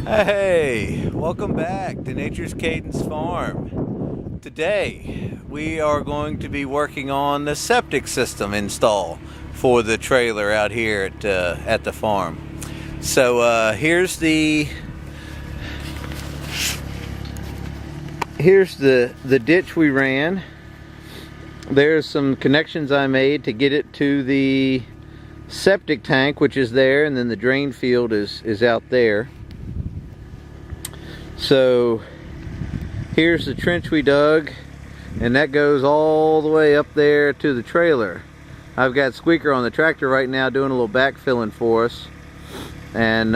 Hey, welcome back to Nature's Cadence Farm. Today we are going to be working on the septic system install for the trailer out here at the farm. So here's the ditch we ran. There's some connections I made to get it to the septic tank, which is there, and then the drain field is out there. So here's the trench we dug, and that goes all the way up there to the trailer. I've got Squeaker on the tractor right now doing a little backfilling for us, and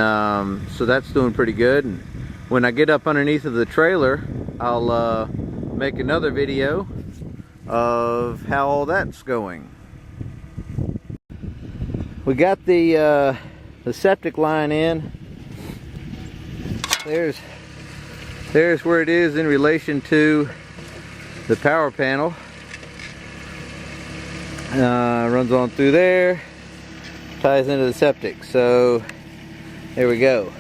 so that's doing pretty good. And when I get up underneath of the trailer, I'll make another video of how all that's going. We got the septic line in. There's where it is in relation to the power panel. Runs on through there, ties into the septic. So there we go.